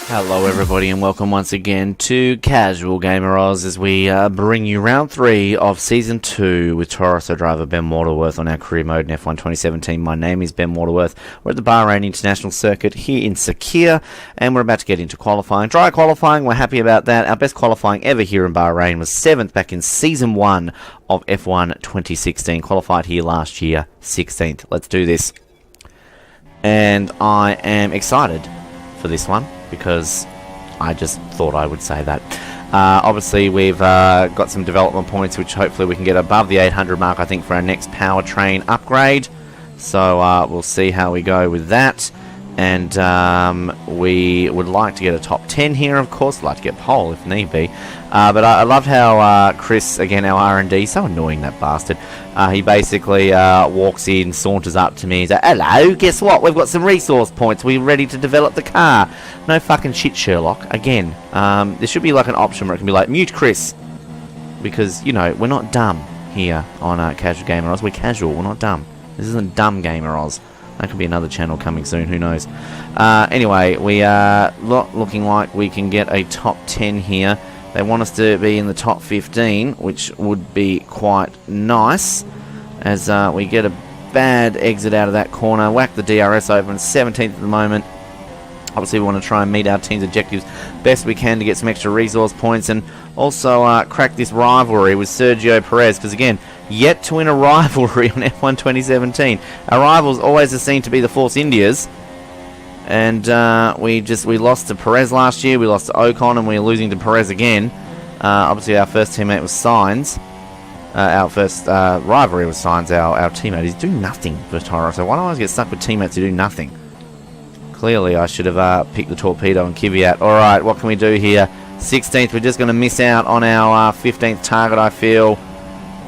Hello everybody and welcome once again to Casual Gamer Oz as we bring you round 3 of Season 2 with Toro driver Ben Waterworth on our career mode in F1 2017. My name is Ben Waterworth. We're at the Bahrain International Circuit here in Sakhir and we're about to get into qualifying. Dry qualifying, we're happy about that. Our best qualifying ever here in Bahrain was 7th back in Season 1 of F1 2016. Qualified here last year, 16th. Let's do this. And I am excited for this one, because I just thought I would say that. Obviously, we've got some development points, which hopefully we can get above the 800 mark, I think, for our next powertrain upgrade. So we'll see how we go with that. And we would like to get a top 10 here, of course. We'd like to get pole if need be. But I loved how Chris, again, our R&D, so annoying, that bastard. He basically walks in, saunters up to me, he's like, hello, guess what? We've got some resource points. We're ready to develop the car. No fucking shit, Sherlock. Again, there should be like an option where it can be like, mute Chris. Because, you know, we're not dumb here on Casual Gamer Oz. We're casual, we're not dumb. This isn't Dumb Gamer Oz. That could be another channel coming soon, who knows. Anyway, we are looking like we can get a top 10 here. They want us to be in the top 15, which would be quite nice, as we get a bad exit out of that corner. Whack the DRS open, 17th at the moment. Obviously, we want to try and meet our team's objectives best we can to get some extra resource points, and also crack this rivalry with Sergio Perez, because again, yet to win a rivalry on F1 2017. Our rivals always are seen to be the Force Indias, and we lost to Perez last year, we lost to Ocon, and we're losing to Perez again. Obviously, our first teammate was Sainz. Our first rivalry was Sainz, our teammate. He's doing nothing for Toro, so why do I always get stuck with teammates who do nothing? Clearly, I should have picked the Torpedo and Kvyat. Alright, what can we do here? 16th, we're just going to miss out on our 15th target, I feel.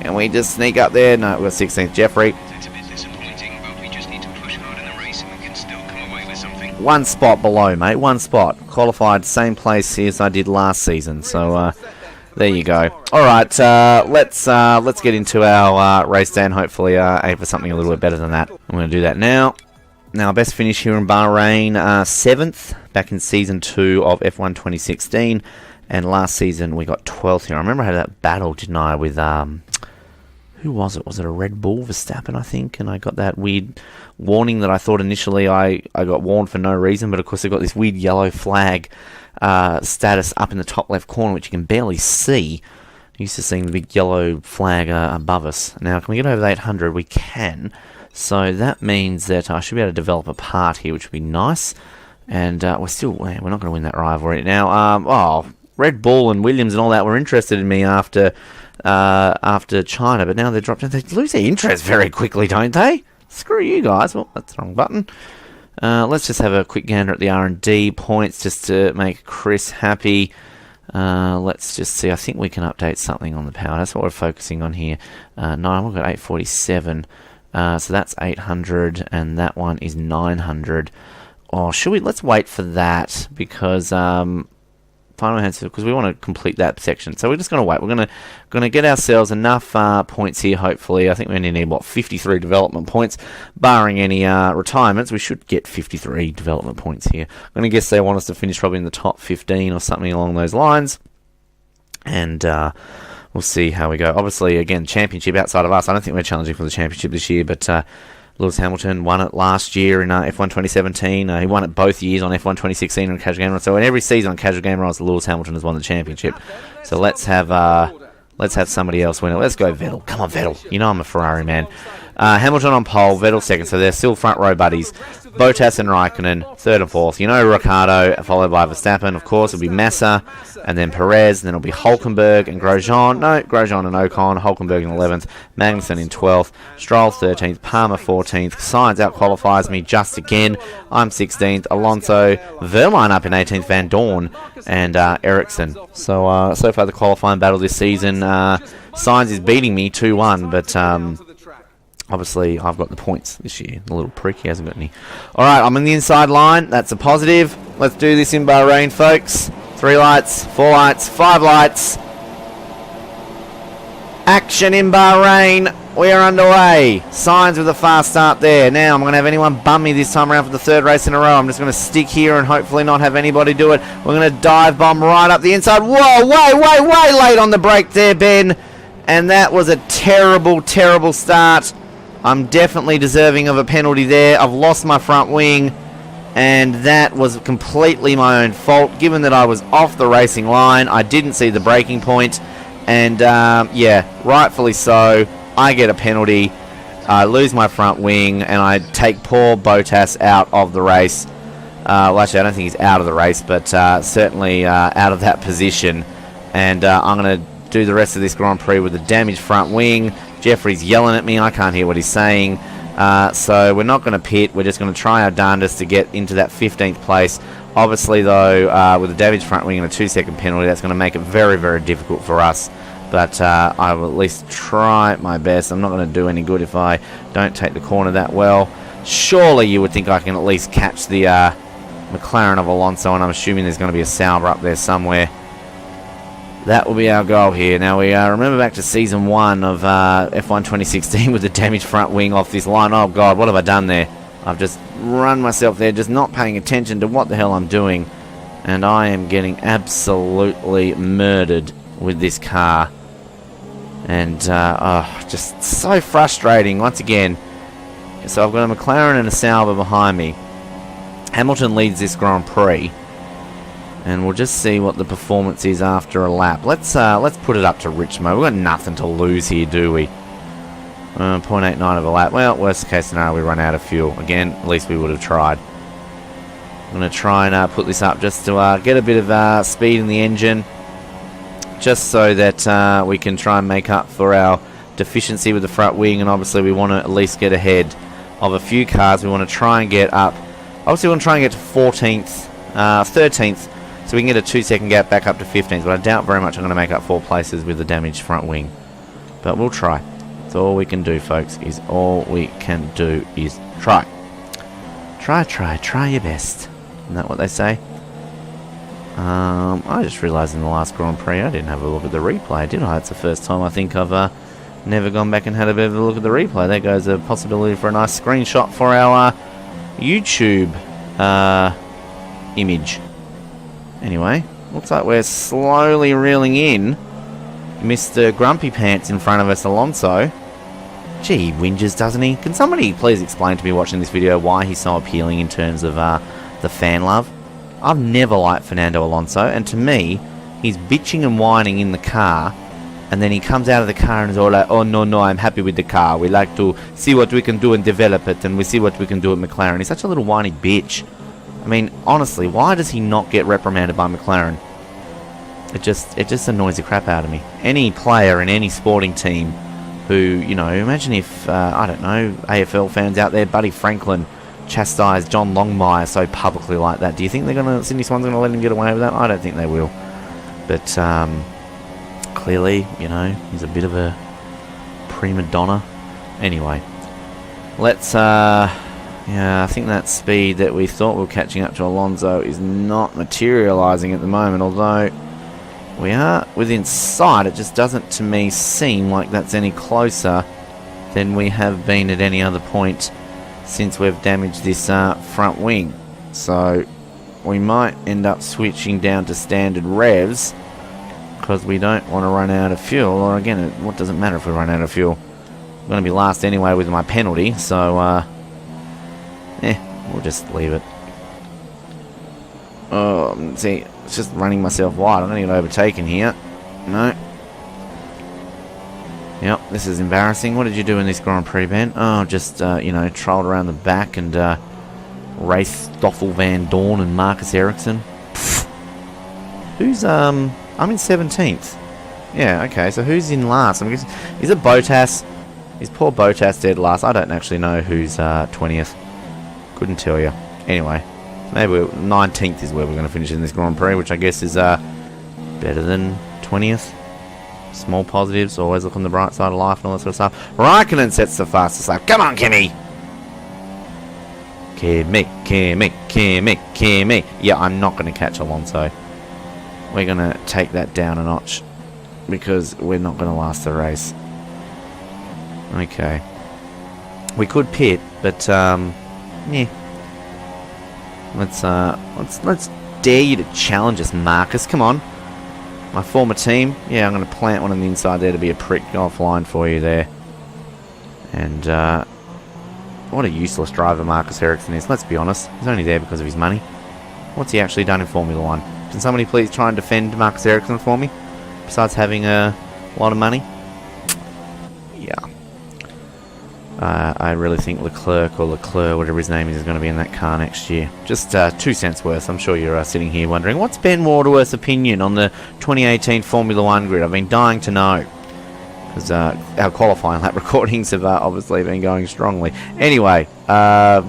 And we just sneak up there. No, we've got 16th. Jeffrey. It's a bit disappointing, but we just need to push hard in the race and we can still come away with something. One spot below, mate. One spot. Qualified same place here as I did last season. So, there you go. Alright, let's get into our race day and hopefully aim for something a little bit better than that. I'm going to do that now. Now, best finish here in Bahrain, 7th, back in Season 2 of F1 2016, and last season we got 12th here. I remember I had that battle, didn't I, with, who was it? Was it a Red Bull, Verstappen, I think? And I got that weird warning that I thought initially I got warned for no reason, but of course I got this weird yellow flag status up in the top left corner, which you can barely see. I'm used to seeing the big yellow flag above us. Now, can we get over the 800? We can. So that means that I should be able to develop a part here, which would be nice. And we're not going to win that rivalry. Now, Red Bull and Williams and all that were interested in me after China, but now they're dropped in. They lose their interest very quickly, don't they? Screw you guys. Well, that's the wrong button. Let's just have a quick gander at the R&D points just to make Chris happy. Let's just see. I think we can update something on the power. That's what we're focusing on here. No, we've got 847. So that's 800, and that one is 900. Oh, let's wait for that, because final answer, because we want to complete that section. So we're just going to wait. We're going to get ourselves enough points here, hopefully. I think we only need, 53 development points. Barring any retirements, we should get 53 development points here. I'm going to guess they want us to finish probably in the top 15 or something along those lines. And we'll see how we go. Obviously, again, championship outside of us. I don't think we're challenging for the championship this year, but Lewis Hamilton won it last year in F1 2017. He won it both years on F1 2016 on Casual Gamer. So in every season on Casual Gamer, Lewis Hamilton has won the championship. So let's have somebody else win it. Let's go Vettel. Come on, Vettel. You know I'm a Ferrari man. Hamilton on pole, Vettel second. So they're still front row buddies. Bottas and Raikkonen, third and fourth. You know, Ricciardo, followed by Verstappen. Of course, it'll be Massa, and then Perez, and then it'll be Hulkenberg and Grosjean. No, Grosjean and Ocon. Hulkenberg in 11th. Magnussen in 12th. Stroll 13th. Palmer 14th. Sainz out-qualifies me just again. I'm 16th. Alonso, Verline up in 18th. Van Dorn and Ericsson. So far the qualifying battle this season, Sainz is beating me 2-1, but obviously, I've got the points this year. The little prick, he hasn't got any. Alright, I'm in the inside line. That's a positive. Let's do this in Bahrain, folks. 3 lights, 4 lights, 5 lights. Action in Bahrain. we are underway. Signs with a fast start there. Now I'm going to have anyone bum me this time around for the third race in a row. I'm just going to stick here and hopefully not have anybody do it. We're going to dive bomb right up the inside. Whoa, way late on the brake there, Ben. And that was a terrible, terrible start. I'm definitely deserving of a penalty there. I've lost my front wing, and that was completely my own fault. Given that I was off the racing line, I didn't see the braking point, and yeah, rightfully so. I get a penalty, I lose my front wing, and I take poor Bottas out of the race. Well, actually, I don't think he's out of the race, but certainly out of that position. And I'm going to do the rest of this Grand Prix with a damaged front wing. Jeffrey's yelling at me. I can't hear what he's saying. So we're not going to pit. We're just going to try our darndest to get into that 15th place. Obviously, though, with a damaged front wing and a 2-second penalty, that's going to make it very, very difficult for us. But I will at least try my best. I'm not going to do any good if I don't take the corner that well. Surely you would think I can at least catch the McLaren of Alonso, and I'm assuming there's going to be a Sauber up there somewhere. That will be our goal here. Now, we remember back to Season 1 of F1 2016 with the damaged front wing off this line. Oh, God, what have I done there? I've just run myself there, just not paying attention to what the hell I'm doing. And I am getting absolutely murdered with this car. And, just so frustrating once again. So I've got a McLaren and a Sauber behind me. Hamilton leads this Grand Prix. And we'll just see what the performance is after a lap. Let's put it up to rich mode. We've got nothing to lose here, do we? 0.89 of a lap. Well, worst case scenario, we run out of fuel. Again, at least we would have tried. I'm going to try and put this up just to get a bit of speed in the engine. Just so that we can try and make up for our deficiency with the front wing. And obviously we want to at least get ahead of a few cars. We want to try and get up. Obviously we want to try and get to 14th, 13th. So we can get a 2-second gap back up to 15th. But I doubt very much I'm going to make up 4 places with the damaged front wing. But we'll try. That's all we can do, folks. All we can do is try. Try your best. Isn't that what they say? I just realised in the last Grand Prix I didn't have a look at the replay, did I? It's the first time I think I've never gone back and had a bit of a look at the replay. There goes a possibility for a nice screenshot for our YouTube image. Anyway, looks like we're slowly reeling in Mr. Grumpy Pants in front of us, Alonso. Gee, he whinges, doesn't he? Can somebody please explain to me watching this video why he's so appealing in terms of the fan love? I've never liked Fernando Alonso, and to me, he's bitching and whining in the car, and then he comes out of the car and is all like, oh no, I'm happy with the car. We like to see what we can do and develop it, and we see what we can do at McLaren. He's such a little whiny bitch. I mean, honestly, why does he not get reprimanded by McLaren? It just annoys the crap out of me. Any player in any sporting team who, you know, imagine if, I don't know, AFL fans out there, Buddy Franklin chastised John Longmire so publicly like that. Do you think Sydney Swans are going to let him get away with that? I don't think they will. But clearly, you know, he's a bit of a prima donna. Anyway, let's, yeah, I think that speed that we thought we were catching up to Alonso is not materialising at the moment, although we are within sight. It just doesn't, to me, seem like that's any closer than we have been at any other point since we've damaged this front wing. So we might end up switching down to standard revs because we don't want to run out of fuel. Or again, what does it matter if we run out of fuel? I'm going to be last anyway with my penalty, so we'll just leave it. Oh, see, it's just running myself wide. I'm going to get overtaken here. No. Yep, this is embarrassing. What did you do in this Grand Prix, Ben? Oh, just, you know, trolled around the back and race Stoffel Van Dorn and Marcus Ericsson. Who's, I'm in 17th. Yeah, okay, so who's in last? I'm guessing, is it Bottas? Is poor Bottas dead last? I don't actually know who's 20th. Couldn't tell you. Anyway, maybe 19th is where we're going to finish in this Grand Prix, which I guess is better than 20th. Small positives, always look on the bright side of life and all that sort of stuff. Raikkonen sets the fastest lap. Come on, Kimmy! Kimmy. Yeah, I'm not going to catch Alonso. We're going to take that down a notch because we're not going to last the race. Okay. We could pit, but yeah. Let's dare you to challenge us, Marcus. Come on. My former team. Yeah, I'm going to plant one on the inside there to be a prick offline for you there. And what a useless driver Marcus Ericsson is. Let's be honest. He's only there because of his money. What's he actually done in Formula 1? Can somebody please try and defend Marcus Ericsson for me? Besides having a lot of money? Yeah. I really think Leclerc, whatever his name is going to be in that car next year. Just 2 cents worth. I'm sure you're sitting here wondering, what's Ben Waterworth's opinion on the 2018 Formula 1 grid? I've been dying to know. Because our qualifying lap recordings have obviously been going strongly. Anyway,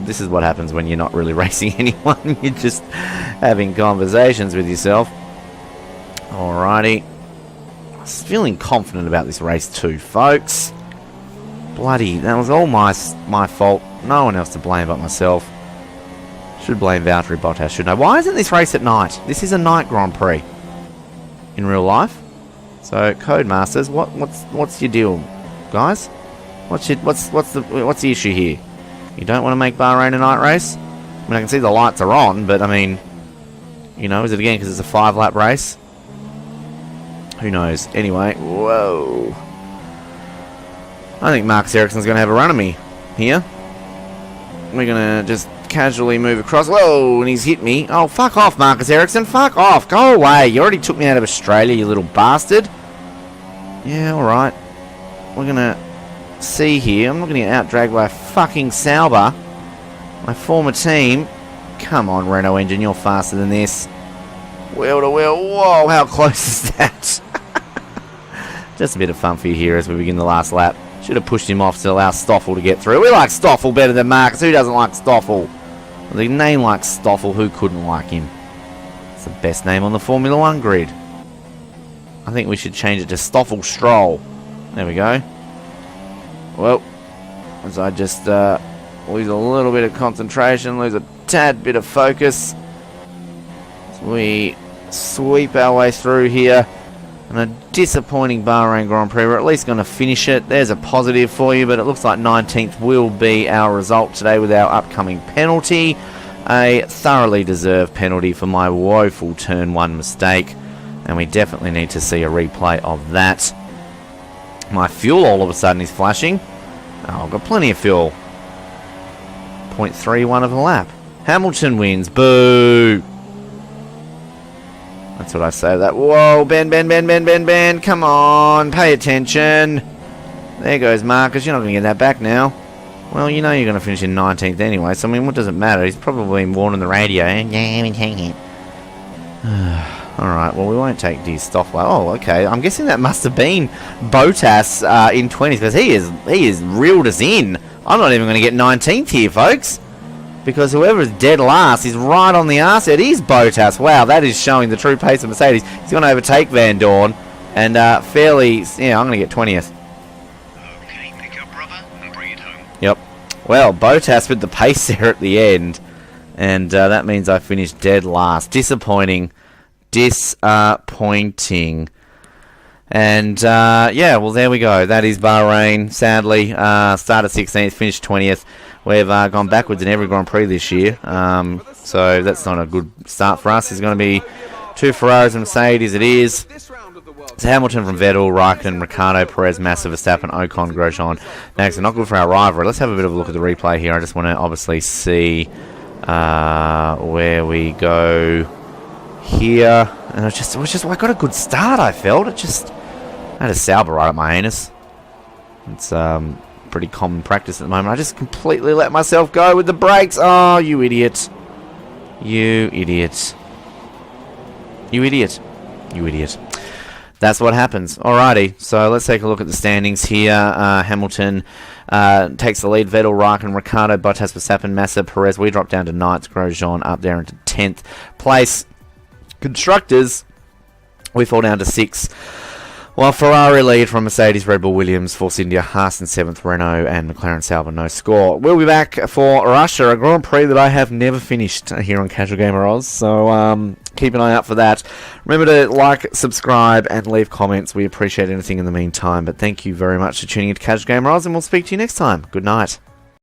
this is what happens when you're not really racing anyone. You're just having conversations with yourself. Alrighty. I was feeling confident about this race too, folks. Bloody, that was all my fault. No one else to blame but myself. Should blame Valtteri Bottas, shouldn't I? Why isn't this race at night? This is a night Grand Prix. In real life. So, Codemasters, what's your deal, guys? What's the issue here? You don't want to make Bahrain a night race? I mean, I can see the lights are on, but I mean, you know, is it again because it's a 5-lap race? Who knows? Anyway, whoa. I think Marcus Ericsson's going to have a run at me here. We're going to just casually move across. Whoa, and he's hit me. Oh, fuck off, Marcus Ericsson. Fuck off. Go away. You already took me out of Australia, you little bastard. Yeah, alright. We're going to see here. I'm not going to get out-dragged by a fucking Sauber. My former team. Come on, Renault engine. You're faster than this. Wheel to wheel. Whoa, how close is that? Just a bit of fun for you here as we begin the last lap. Should have pushed him off to allow Stoffel to get through. We like Stoffel better than Marcus. Who doesn't like Stoffel? With a name like Stoffel, who couldn't like him? It's the best name on the Formula 1 grid. I think we should change it to Stoffel Stroll. There we go. Well, as I just lose a little bit of concentration, lose a tad bit of focus. As we sweep our way through here. And a disappointing Bahrain Grand Prix. We're at least going to finish it. There's a positive for you, but it looks like 19th will be our result today with our upcoming penalty. A thoroughly deserved penalty for my woeful turn 1 mistake. And we definitely need to see a replay of that. My fuel all of a sudden is flashing. Oh, I've got plenty of fuel. 0.31 of a lap. Hamilton wins. Boo! That's what I say to that. Whoa, Ben. Come on, pay attention. There goes Marcus. You're not going to get that back now. Well, you know you're going to finish in 19th anyway, so I mean, what does it matter? He's probably been warned on the radio. Yeah, we take it. Alright, well, we won't take D Stoffel. Oh, okay. I'm guessing that must have been Bottas in 20th, because he is reeled us in. I'm not even going to get 19th here, folks. Because whoever is dead last is right on the arse. It is Bottas. Wow, that is showing the true pace of Mercedes. He's going to overtake Van Dorn. And fairly... Yeah, I'm going to get 20th. Okay, pick up rubber and bring it home. Yep. Well, Bottas with the pace there at the end. And that means I finished dead last. Disappointing. And, yeah, well, there we go. That is Bahrain. Sadly, started 16th, finished 20th. We've gone backwards in every Grand Prix this year, so that's not a good start for us. There's going to be 2 Ferraris and Mercedes, it is. It's Hamilton from Vettel, Raikkonen, Ricciardo, Perez, Massa, Verstappen, Ocon, Grosjean. Next, not good for our rivalry. Let's have a bit of a look at the replay here. I just want to obviously see where we go here. And I got a good start, I felt. I had a Sauber right at my anus. It's pretty common practice at the moment. I just completely let myself go with the brakes. Oh, you idiot. You idiot. You idiot. You idiot. That's what happens. Alrighty, so let's take a look at the standings here. Hamilton takes the lead. Vettel, Raikkonen, Ricciardo, Bottas, Verstappen, Massa, Perez. We drop down to 9th. Grosjean up there into 10th place. Constructors, we fall down to 6th. While Ferrari lead from Mercedes, Red Bull, Williams, Force India, Haas in 7th, Renault, and McLaren Sauber, no score. We'll be back for Russia, a Grand Prix that I have never finished here on Casual Gamer Oz. So, keep an eye out for that. Remember to like, subscribe, and leave comments. We appreciate anything in the meantime. But thank you very much for tuning in to Casual Gamer Oz, and we'll speak to you next time. Good night.